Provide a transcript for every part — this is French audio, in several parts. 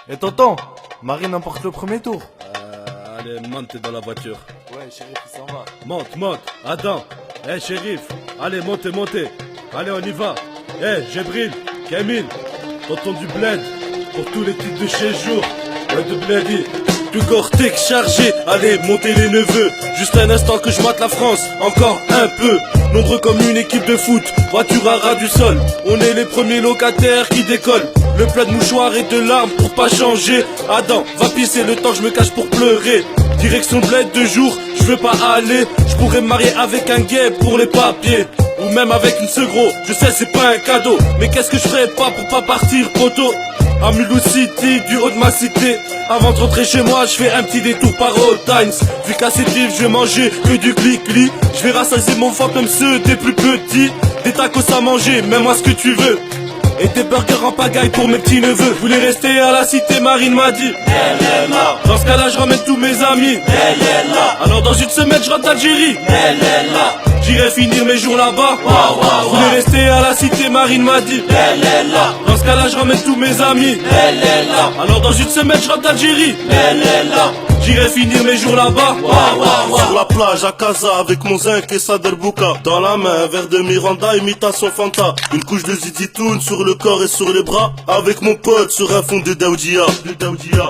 Et tonton, Marine emporte le premier tour. Allez, monte, t'es dans la voiture. Ouais, shérif, il s'en va. Monte. Adam. Shérif. Allez, montez. Allez, on y va. Gébril, Camille, tonton du bled. Pour tous les titres de chez jour. Ouais, de bledi. Du cortex chargé, allez, montez les neveux. Juste un instant que je mate la France, encore un peu. Nombreux comme une équipe de foot, voiture à ras du sol. On est les premiers locataires qui décollent. Le plat de mouchoirs et de larmes pour pas changer. Adam, va pisser le temps que je me cache pour pleurer. Direction bled de jour, je veux pas aller. Je pourrais me marier avec un gay pour les papiers. Ou même avec une segro, je sais c'est pas un cadeau. Mais qu'est-ce que je ferais pas pour pas partir poteau. À Mulhouse City, du haut de ma cité. Avant de rentrer chez moi, je fais un petit détour par Old Times. Vu qu'à cette île, je vais manger que du gli-gli. Je vais rassasier mon ventre comme ceux des plus petits. Des tacos à manger, même moi ce que tu veux. Et des burgers en pagaille pour mes petits neveux. Je voulais rester à la cité, Marine m'a dit elle est là. Dans ce cas-là, je ramène tous mes amis. Elle est là. Alors dans une semaine, je rentre d'Algérie. Elle est là. J'irai finir mes jours là-bas. Je voulais rester à la cité, Marine m'a dit elle est là. Dans ce cas-là, je ramène tous mes amis. Elle est là. Alors dans une semaine, je rentre d'Algérie. Elle est là. J'irai finir mes jours là-bas. Sur la plage à Casa avec mon zinc et Saderbouka. Dans la main, un verre de Miranda, imitation Fanta. Une couche de Zizitoun sur le corps et sur les bras. Avec mon pote sur un fond de Daoudia.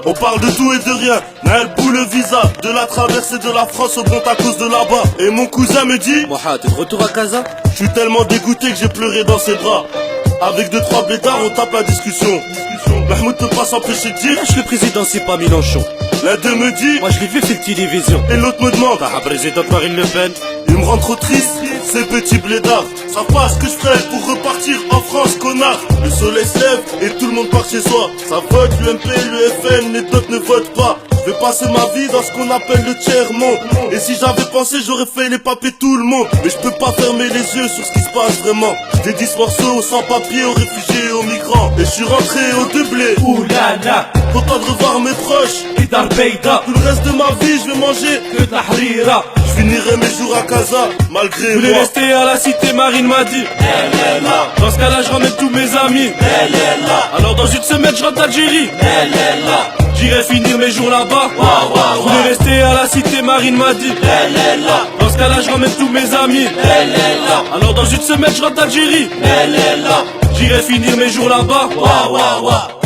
On parle de tout et de rien. Naël Bou le visa. De la traversée de la France au bon à cause de là-bas. Et mon cousin me dit Mohamed, t'es de retour à Casa? je suis tellement dégoûté que j'ai pleuré dans ses bras. Avec 2-3 blédards, on tape la discussion. Mahmoud peut pas s'empêcher de dire Je suis le président, c'est pas Mélenchon. l'un d'eux me dit Moi je l'ai vu faire télévision. et l'autre me demande Par présidente Marine Le Pen. il me rend trop triste, ces petits blédards. Savent pas ce que je ferais pour repartir en France, connard. Le soleil se lève et tout le monde part chez soi. Ça vote l'UMP, l'UFN, les d'autres ne votent pas. Je vais passer ma vie dans ce qu'on appelle le tiers-monde. Et si j'avais pensé, j'aurais fait les papiers tout le monde. Mais je peux pas fermer les yeux sur ce qui se passe vraiment. J'ai 10 morceaux aux sans-papiers, aux réfugiés et aux migrants. Et je suis rentré au Deblé. Oulala, Content de revoir mes proches. et dans le Beida, Tout le reste de ma vie, je vais manger. que de la harira. Je finirai mes jours à Casa, malgré Je voulais moi. rester à la cité, Marine m'a dit elle est là. Dans ce cas-là, je ramène tous mes amis. Elle est là. Alors dans une semaine, je rentre d'Algérie. Elle est là. J'irai finir mes jours là-bas. Je voulais rester à la cité, Marine m'a dit elle est là. Dans ce cas-là, je ramène tous mes amis. Elle est là. Alors dans une semaine, je rentre d'Algérie. Elle est là. J'irai finir mes jours là-bas.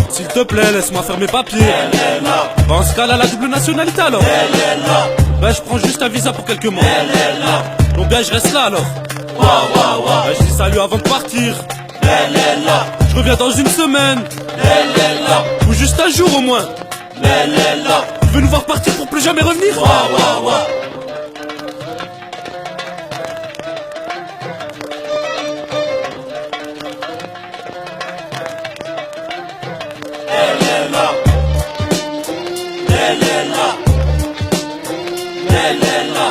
S'il te plaît, laisse-moi faire mes papiers. Elle est là. Dans ce cas-là, la double nationalité alors. Elle est là. Ben je prends juste un visa pour quelques mois. Elle est là. Donc bien je reste là alors. Ben, je dis salut avant de partir. Elle est là. Je reviens dans une semaine. Elle est là. Ou juste un jour au moins. Elle est là. Tu veux nous voir partir pour plus jamais revenir? Elle est là. Elle est là. Elle est là.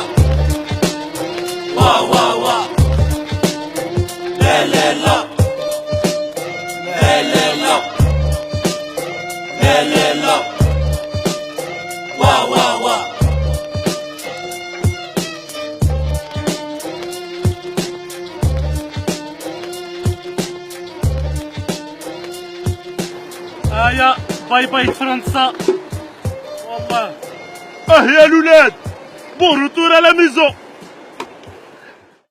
Elle est là. Elle est là. Elle est là. هيا باي باي فرنسا والله. اه يا الولاد، بون روتور à la maison.